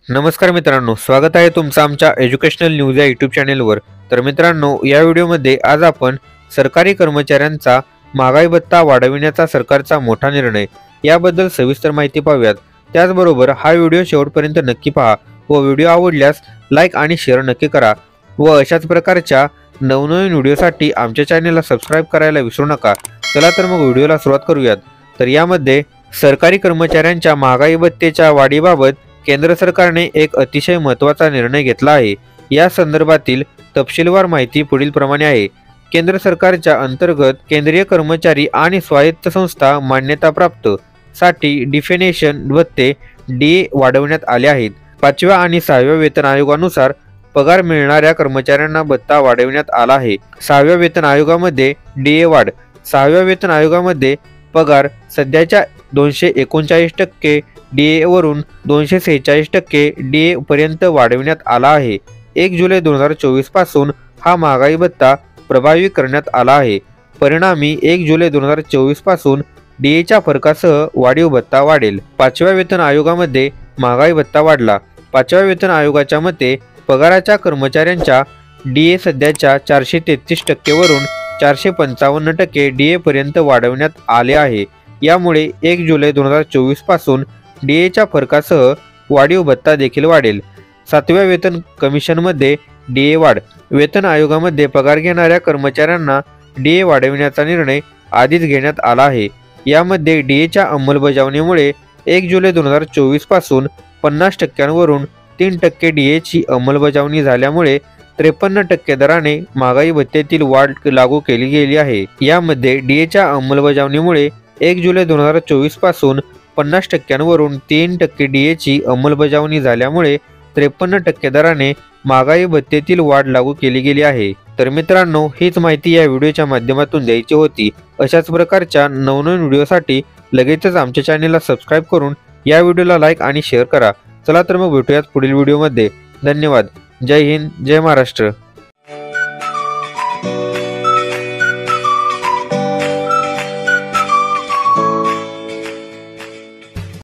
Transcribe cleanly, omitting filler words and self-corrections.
नमस्कार मित्रांनो, स्वागत आहे तुमचं आमच्या एज्युकेशनल न्यूज या यूट्यूब चॅनेलवर। तर मित्रांनो, या व्हिडिओमध्ये आज आपण सरकारी कर्मचाऱ्यांचा महागाई भत्ता वाढविण्याचा सरकारचा मोठा निर्णय याबद्दल सविस्तर माहिती पाहूयात। त्याचबरोबर हा व्हिडिओ शेवटपर्यंत नक्की पहा व व्हिडिओ आवडल्यास लाईक आणि शेअर नक्की करा व अशाच प्रकारच्या नवनवीन व्हिडिओसाठी आमच्या चॅनेलला सबस्क्राइब करायला विसरू नका। चला तर मग व्हिडिओला सुरुवात करूयात। तर यामध्ये सरकारी कर्मचाऱ्यांच्या महागाई भत्तेच्या वाढीबाबत केंद्र सरकारने एक अतिशय महत्त्वाचा निर्णय घेतला आहे। या संदर्भातील तपशीलवार माहिती पुढील प्रमाणे आहे। केंद्र सरकारच्या अंतर्गत केंद्रीय कर्मचारी आणि स्वायत्त संस्था मान्यताप्राप्त साठी डिफिनेशन भत्ते डीए वाढवण्यात आले आहेत। 5व्या आणि 6व्या वेतन आयोगानुसार पगार मिळणाऱ्या कर्मचाऱ्यांना भत्ता वाढवण्यात आला आहे। 6व्या वेतन आयोगामध्ये डीए वाढ। 6व्या वेतन आयोगामध्ये पगार सध्याच्या 239% डीए वरून 246% डीए पर्यंत वाढविण्यात आला आहे। 1 जुलै 2024 पासून हा महागाई भत्ता प्रभावी करण्यात आला आहे। परिणामी 1 जुलै 2024 पासून डीएच्या फरकासह वाढीव भत्ता वाढेल। 5व्या वेतन आयोगामध्ये महागाई भत्ता वाढला। 5व्या वेतन आयोगाच्या मते पगाराच्या कर्मचाऱ्यांच्या डीए सध्याच्या 433% वरून 455% डीए पर्यंत वाढवण्यात आले आहे। यामुळे 1 जुलै 2024 पासून डीएच्या फरकासह वाढीव भत्ता देखील वाढेल। 7व्या वेतन कमिशनमध्ये डीए वाढ। वेतन आयोगामध्ये पगार घेणाऱ्या कर्मचाऱ्यांना डीए वाढविण्याचा निर्णय आधीच घेण्यात आला आहे। यामध्ये डीएच्या अंमलबजावणीमुळे 1 जुलै 2024 पासून 50% वरून 3% डीएची अंमलबजावणी झाल्यामुळे 53% दराने महागाई भत्त्यातील वाढ लागू केली गेली आहे। यामध्ये डीएच्या अंमलबजावणीमुळे 1 जुलै 2024 पासून 50% वरून 3% डीएची अंमलबजावणी झाल्यामुळे 53% दराने महागाई भत्त्यातील वाढ लागू केली गेली आहे। तर मित्रांनो, हीच माहिती या व्हिडिओच्या माध्यमातून द्यायची होती। अशाच प्रकारच्या नवनवीन व्हिडिओसाठी लगेचच आमच्या चॅनेलला सबस्क्राइब करून या व्हिडिओला लाईक आणि शेअर करा। चला तर मग भेटूयात पुढील व्हिडिओमध्ये। धन्यवाद। जय हिंद, जय महाराष्ट्र।